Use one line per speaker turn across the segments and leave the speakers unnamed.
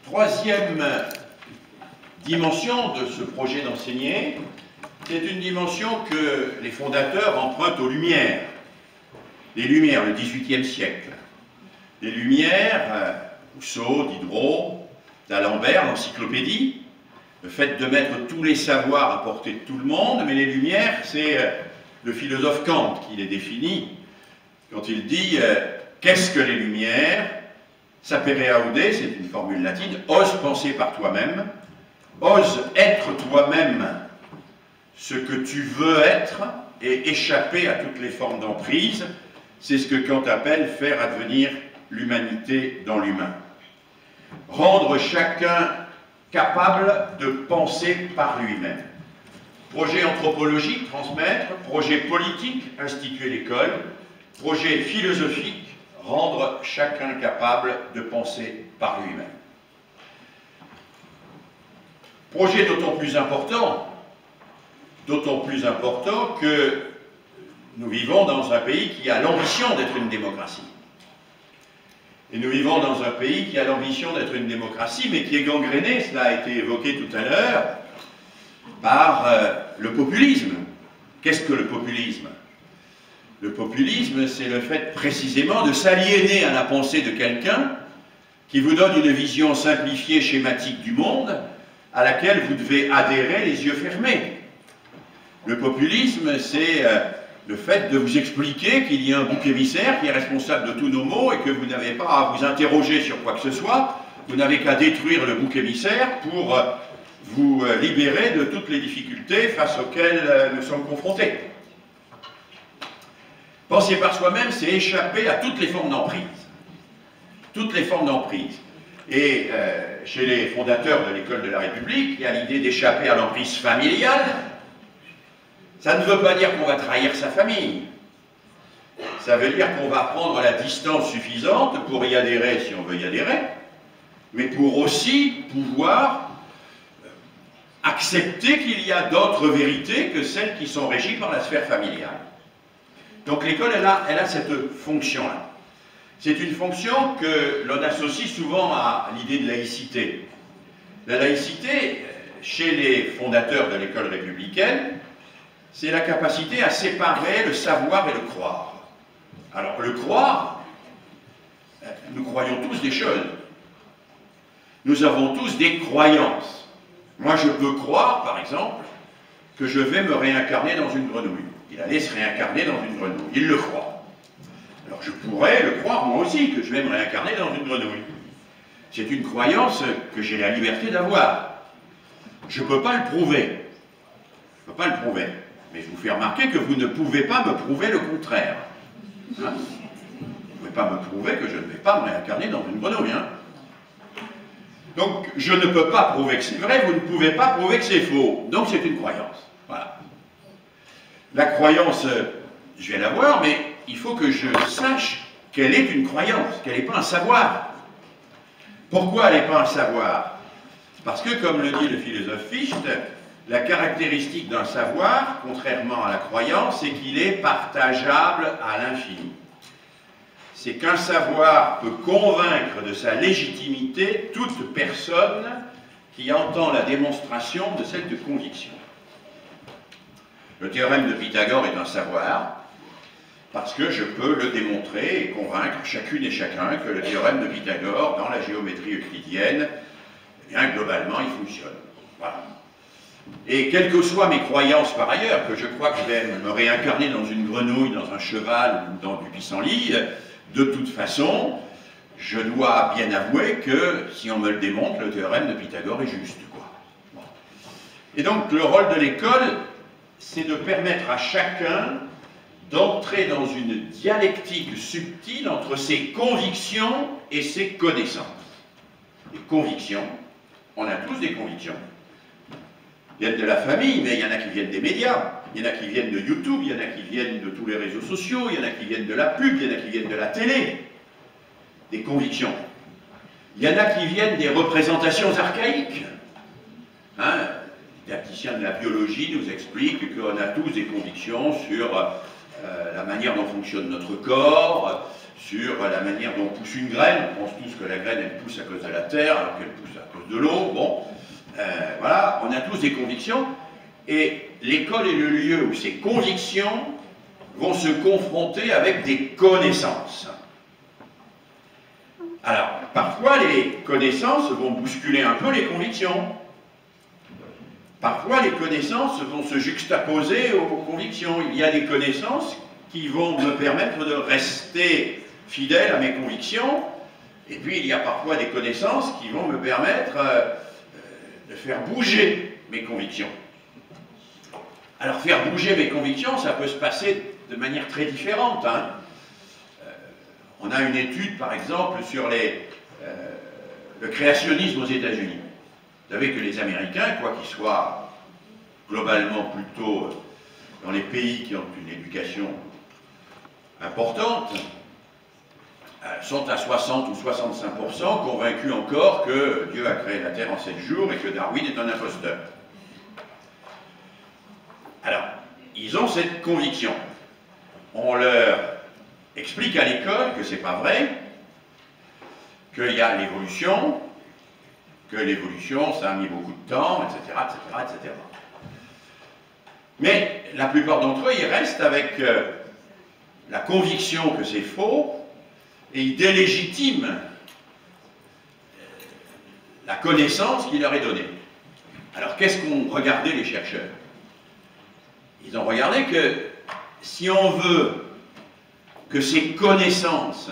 Troisième dimension de ce projet d'enseigner, c'est une dimension que les fondateurs empruntent aux Lumières. Les Lumières, le XVIIIe siècle. Les Lumières, Rousseau, Diderot, d'Alembert, l'encyclopédie, le fait de mettre tous les savoirs à portée de tout le monde, mais les Lumières, c'est le philosophe Kant qui les définit quand il dit qu'est-ce que les Lumières? Sapere aude, c'est une formule latine, ose penser par toi-même, ose être toi-même ce que tu veux être et échapper à toutes les formes d'emprise. C'est ce que Kant appelle faire advenir l'humanité dans l'humain. Rendre chacun capable de penser par lui-même. Projet anthropologique, transmettre. Projet politique, instituer l'école. Projet philosophique, rendre chacun capable de penser par lui-même. Projet d'autant plus important que nous vivons dans un pays qui a l'ambition d'être une démocratie. Et nous vivons dans un pays qui a l'ambition d'être une démocratie, mais qui est gangréné, cela a été évoqué tout à l'heure, par le populisme. Qu'est-ce que le populisme? Le populisme, c'est le fait précisément de s'aliéner à la pensée de quelqu'un qui vous donne une vision simplifiée, schématique du monde, à laquelle vous devez adhérer les yeux fermés. Le populisme, c'est le fait de vous expliquer qu'il y a un bouc émissaire qui est responsable de tous nos maux et que vous n'avez pas à vous interroger sur quoi que ce soit, vous n'avez qu'à détruire le bouc émissaire pour vous libérer de toutes les difficultés face auxquelles nous sommes confrontés. Penser par soi-même, c'est échapper à toutes les formes d'emprise. Toutes les formes d'emprise. Et chez les fondateurs de l'école de la République, il y a l'idée d'échapper à l'emprise familiale. Ça ne veut pas dire qu'on va trahir sa famille. Ça veut dire qu'on va prendre la distance suffisante pour y adhérer si on veut y adhérer, mais pour aussi pouvoir accepter qu'il y a d'autres vérités que celles qui sont régies par la sphère familiale. Donc l'école, elle a cette fonction-là. C'est une fonction que l'on associe souvent à l'idée de laïcité. La laïcité, chez les fondateurs de l'école républicaine, c'est la capacité à séparer le savoir et le croire. Alors le croire, nous croyons tous des choses. Nous avons tous des croyances. Moi je peux croire, par exemple, que je vais me réincarner dans une grenouille. Il allait se réincarner dans une grenouille. Il le croit. Alors je pourrais le croire moi aussi, que je vais me réincarner dans une grenouille. C'est une croyance que j'ai la liberté d'avoir. Je ne peux pas le prouver. Je ne peux pas le prouver. Mais je vous fais remarquer que vous ne pouvez pas me prouver le contraire. Hein? Vous ne pouvez pas me prouver que je ne vais pas me réincarner dans une grenouille. Hein? Donc je ne peux pas prouver que c'est vrai, vous ne pouvez pas prouver que c'est faux. Donc c'est une croyance. Voilà. La croyance, je vais l'avoir, mais il faut que je sache qu'elle est une croyance, qu'elle n'est pas un savoir. Pourquoi elle n'est pas un savoir? Parce que, comme le dit le philosophe Fichte, la caractéristique d'un savoir, contrairement à la croyance, c'est qu'il est partageable à l'infini. C'est qu'un savoir peut convaincre de sa légitimité toute personne qui entend la démonstration de cette conviction. Le théorème de Pythagore est un savoir, parce que je peux le démontrer et convaincre chacune et chacun que le théorème de Pythagore, dans la géométrie euclidienne, eh bien, globalement, il fonctionne. Voilà. Et quelles que soient mes croyances par ailleurs, que je crois que je vais me réincarner dans une grenouille, dans un cheval ou dans du pissenlit, de toute façon, je dois bien avouer que, si on me le démontre, le théorème de Pythagore est juste, quoi. Bon. Et donc, le rôle de l'école, c'est de permettre à chacun d'entrer dans une dialectique subtile entre ses convictions et ses connaissances. Les convictions, on a tous des convictions. Ils viennent de la famille, mais il y en a qui viennent des médias, il y en a qui viennent de YouTube, il y en a qui viennent de tous les réseaux sociaux, il y en a qui viennent de la pub, il y en a qui viennent de la télé. Des convictions. Il y en a qui viennent des représentations archaïques. Hein? Les théoriciens de la biologie nous expliquent qu'on a tous des convictions sur la manière dont fonctionne notre corps, sur la manière dont pousse une graine. On pense tous que la graine, elle pousse à cause de la terre, alors qu'elle pousse à cause de l'eau. Bon, voilà, on a tous des convictions, et l'école est le lieu où ces convictions vont se confronter avec des connaissances. Alors, parfois, les connaissances vont bousculer un peu les convictions. Parfois, les connaissances vont se juxtaposer aux convictions. Il y a des connaissances qui vont me permettre de rester fidèle à mes convictions, et puis il y a parfois des connaissances qui vont me permettre de faire bouger mes convictions. Alors, faire bouger mes convictions, ça peut se passer de manière très différente, hein. On a une étude, par exemple, sur le créationnisme aux États-Unis. Vous savez que les Américains, quoi qu'ils soient globalement plutôt dans les pays qui ont une éducation importante, sont à 60 ou 65% convaincus encore que Dieu a créé la Terre en 7 jours et que Darwin est un imposteur. Alors, ils ont cette conviction. On leur explique à l'école que c'est pas vrai, qu'il y a l'évolution, que l'évolution, ça a mis beaucoup de temps, etc., etc., etc. Mais la plupart d'entre eux, ils restent avec la conviction que c'est faux, et ils délégitiment la connaissance qui leur est donnée. Alors, qu'est-ce qu'ont regardé les chercheurs? Ils ont regardé que si on veut que ces connaissances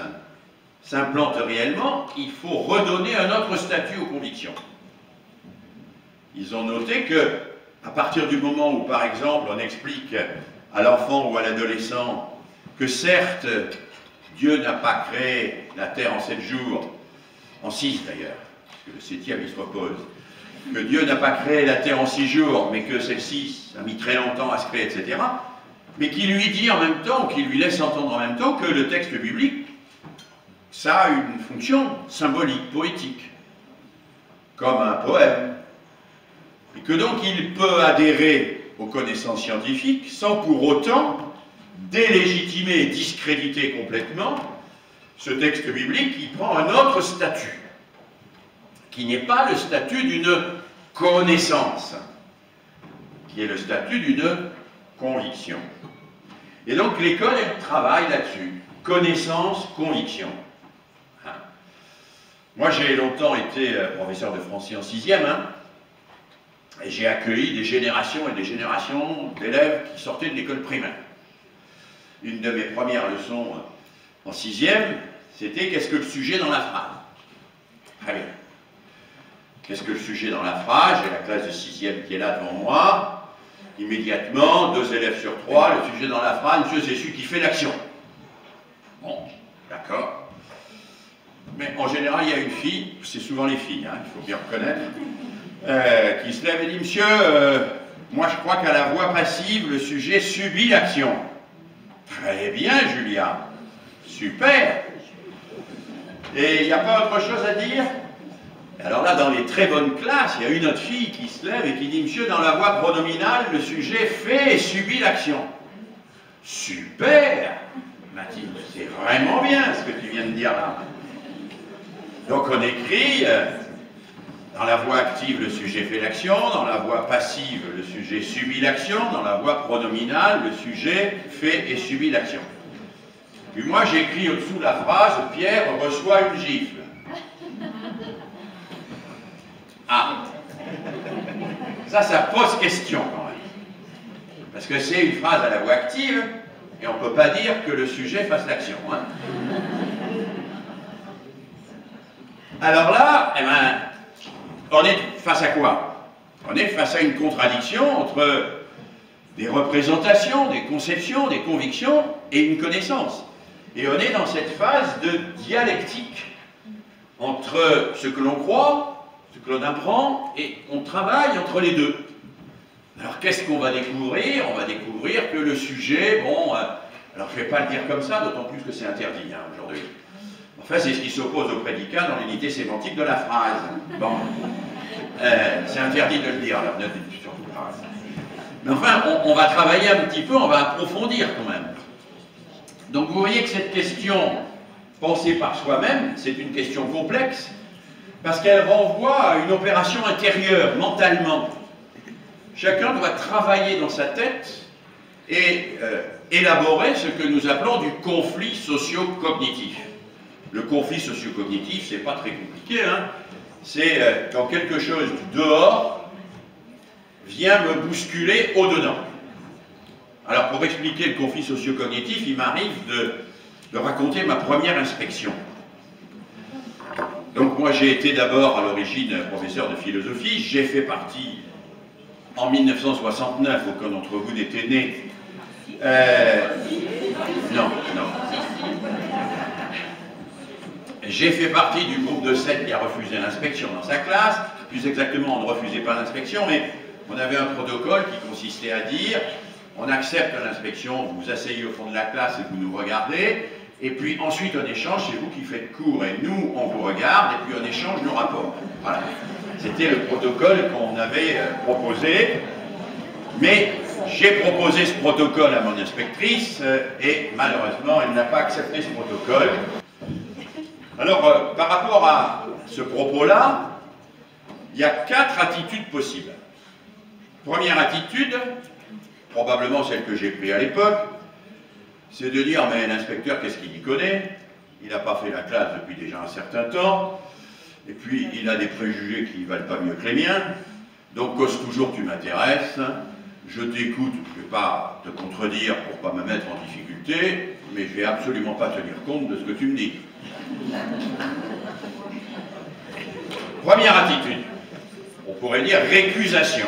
s'implantent réellement, il faut redonner un autre statut aux convictions. Ils ont noté que, à partir du moment où, par exemple, on explique à l'enfant ou à l'adolescent que certes, Dieu n'a pas créé la Terre en 7 jours, en 6 d'ailleurs, parce que le 7e il se repose, que Dieu n'a pas créé la Terre en 6 jours, mais que celle-ci a mis très longtemps à se créer, etc., mais qui lui dit en même temps, qui lui laisse entendre en même temps que le texte biblique, ça a une fonction symbolique, poétique, comme un poème, et que donc il peut adhérer aux connaissances scientifiques sans pour autant délégitimer et discréditer complètement ce texte biblique qui prend un autre statut, qui n'est pas le statut d'une connaissance, qui est le statut d'une conviction. Et donc l'école, elle travaille là-dessus. Connaissance, conviction. Hein. Moi, j'ai longtemps été professeur de français en 6e, hein, et j'ai accueilli des générations et des générations d'élèves qui sortaient de l'école primaire. Une de mes premières leçons en 6e, c'était « Qu'est-ce que le sujet dans la phrase ?» Très bien. Qu'est-ce que le sujet dans la phrase? J'ai la classe de 6e qui est là devant moi. Immédiatement, 2 élèves sur 3, le sujet dans la phrase, monsieur, c'est celui qui fait l'action. Bon, d'accord. Mais en général, il y a une fille, c'est souvent les filles, hein, il faut bien reconnaître, qui se lève et dit, monsieur, moi je crois qu'à la voix passive, le sujet subit l'action. Très bien, Julia. Super. Et il n'y a pas autre chose à dire? Alors là, dans les très bonnes classes, il y a une autre fille qui se lève et qui dit « Monsieur, dans la voix pronominale, le sujet fait et subit l'action. » Super, Mathilde, c'est vraiment bien ce que tu viens de dire là. Donc on écrit, dans la voix active, le sujet fait l'action, dans la voix passive, le sujet subit l'action, dans la voix pronominale, le sujet fait et subit l'action. Puis moi, j'écris au-dessous de la phrase « Pierre reçoit une gifle ». Ah, ça pose question quand même. Parce que c'est une phrase à la voix active, et on ne peut pas dire que le sujet fasse l'action. Hein. Alors là, eh ben, on est face à quoi? On est face à une contradiction entre des représentations, des conceptions, des convictions et une connaissance. Et on est dans cette phase de dialectique entre ce que l'on croit, ce que l'on apprend, et on travaille entre les deux. Alors qu'est-ce qu'on va découvrir? On va découvrir que le sujet, bon, alors je ne vais pas le dire comme ça, d'autant plus que c'est interdit hein, aujourd'hui. Enfin, c'est ce qui s'oppose au prédicat dans l'unité sémantique de la phrase. Bon, c'est interdit de le dire, alors surtout pas. Mais enfin, on va travailler un petit peu, on va approfondir quand même. Donc vous voyez que cette question, pensée par soi-même, c'est une question complexe, parce qu'elle renvoie à une opération intérieure, mentalement. Chacun doit travailler dans sa tête et élaborer ce que nous appelons du conflit socio-cognitif. Le conflit socio-cognitif, c'est pas très compliqué, hein. C'est quand quelque chose du dehors vient me bousculer au-dedans. Alors pour expliquer le conflit socio-cognitif, il m'arrive de raconter ma première inspection. Donc moi j'ai été d'abord à l'origine professeur de philosophie, j'ai fait partie en 1969, aucun d'entre vous n'était né. Non. J'ai fait partie du groupe de 7 qui a refusé l'inspection dans sa classe. Plus exactement, on ne refusait pas l'inspection, mais on avait un protocole qui consistait à dire on accepte l'inspection, vous vous asseyez au fond de la classe et vous nous regardez, et puis ensuite en échange, c'est vous qui faites cours et nous on vous regarde, et puis on échange nos rapports. Voilà. C'était le protocole qu'on avait proposé, mais j'ai proposé ce protocole à mon inspectrice et malheureusement elle n'a pas accepté ce protocole. Alors par rapport à ce propos-là, il y a 4 attitudes possibles. Première attitude, probablement celle que j'ai prise à l'époque, c'est de dire mais l'inspecteur qu'est-ce qu'il y connaît? Il n'a pas fait la classe depuis déjà un certain temps. Et puis, il a des préjugés qui ne valent pas mieux que les miens. Donc, cause toujours, tu m'intéresses. Je t'écoute, je ne vais pas te contredire pour ne pas me mettre en difficulté, mais je ne vais absolument pas tenir compte de ce que tu me dis. Première attitude. On pourrait dire récusation.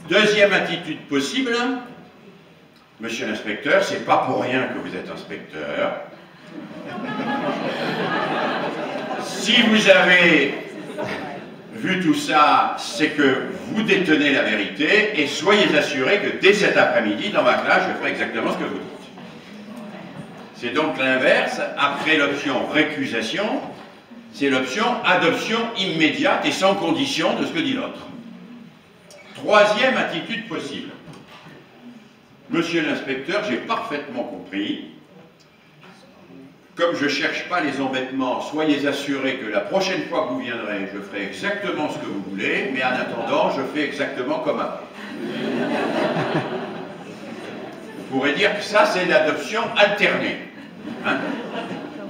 Deuxième attitude possible. Monsieur l'inspecteur, c'est pas pour rien que vous êtes inspecteur. Si vous avez vu tout ça, c'est que vous détenez la vérité et soyez assurés que dès cet après-midi, dans ma classe, je ferai exactement ce que vous dites. C'est donc l'inverse. Après l'option récusation, c'est l'option adoption immédiate et sans condition de ce que dit l'autre. Troisième attitude possible. Monsieur l'inspecteur, j'ai parfaitement compris. Comme je ne cherche pas les embêtements, soyez assurés que la prochaine fois que vous viendrez, je ferai exactement ce que vous voulez, mais en attendant, je fais exactement comme avant. Vous pourrez dire que ça, c'est l'adoption alternée. Hein?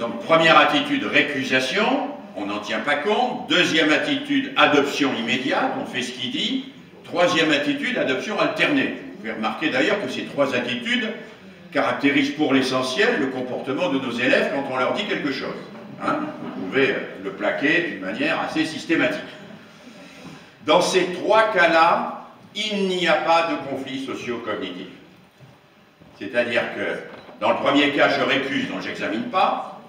Donc, première attitude, récusation, on n'en tient pas compte. Deuxième attitude, adoption immédiate, on fait ce qu'il dit. Troisième attitude, adoption alternée. Vous pouvez remarquer d'ailleurs que ces 3 attitudes caractérise pour l'essentiel le comportement de nos élèves quand on leur dit quelque chose. Hein? Vous pouvez le plaquer d'une manière assez systématique. Dans ces 3 cas-là, il n'y a pas de conflit socio-cognitif. C'est-à-dire que dans le premier cas, je récuse, donc j'examine pas.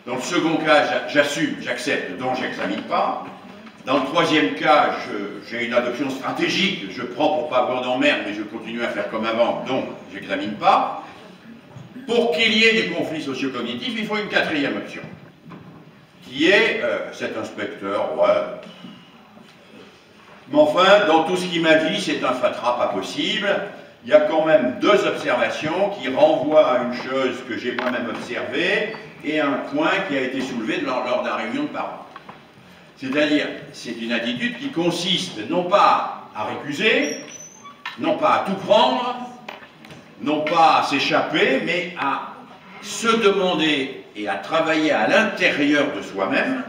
Dans le second cas, j'assume, j'accepte, donc j'examine pas. Dans le troisième cas, j'ai une adoption stratégique, je prends pour pas avoir d'emmerde, mais je continue à faire comme avant, donc j'examine pas. Pour qu'il y ait du conflit socio-cognitif, il faut une 4e option, qui est cet inspecteur, ouais. Mais enfin, dans tout ce qu'il m'a dit, c'est un fatras pas possible. Il y a quand même 2 observations qui renvoient à une chose que j'ai moi-même observée et un point qui a été soulevé lors d'un réunion de parents. C'est-à-dire, c'est une attitude qui consiste non pas à récuser, non pas à tout prendre, non pas à s'échapper, mais à se demander et à travailler à l'intérieur de soi-même,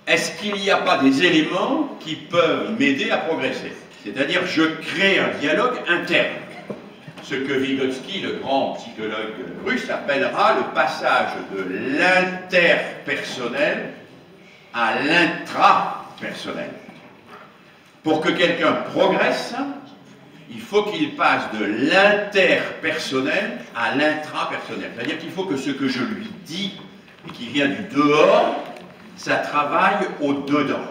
est-ce qu'il n'y a pas des éléments qui peuvent m'aider à progresser? C'est-à-dire, je crée un dialogue interne. Ce que Vygotsky, le grand psychologue russe, appellera le passage de l'interpersonnel à l'intrapersonnel. Pour que quelqu'un progresse, il faut qu'il passe de l'interpersonnel à l'intrapersonnel. C'est-à-dire qu'il faut que ce que je lui dis et qui vient du dehors, ça travaille au dedans.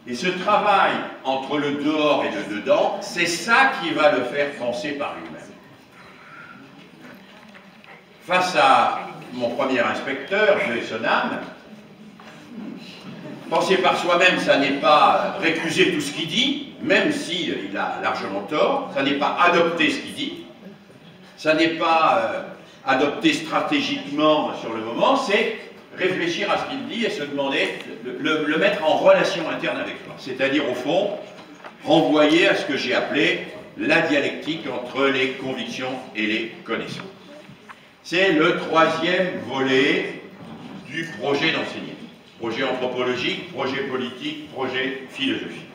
Et ce travail entre le dehors et le dedans, c'est ça qui va le faire penser par lui-même. Face à mon premier inspecteur, Joe Sonam, penser par soi-même, ça n'est pas récuser tout ce qu'il dit, même s'il a largement tort, ça n'est pas adopter ce qu'il dit, Ça n'est pas adopté stratégiquement sur le moment, c'est réfléchir à ce qu'il dit et se demander, le mettre en relation interne avec soi. C'est-à-dire, au fond, renvoyer à ce que j'ai appelé la dialectique entre les convictions et les connaissances. C'est le troisième volet du projet d'enseignement. Projet anthropologique, projet politique, projet philosophique.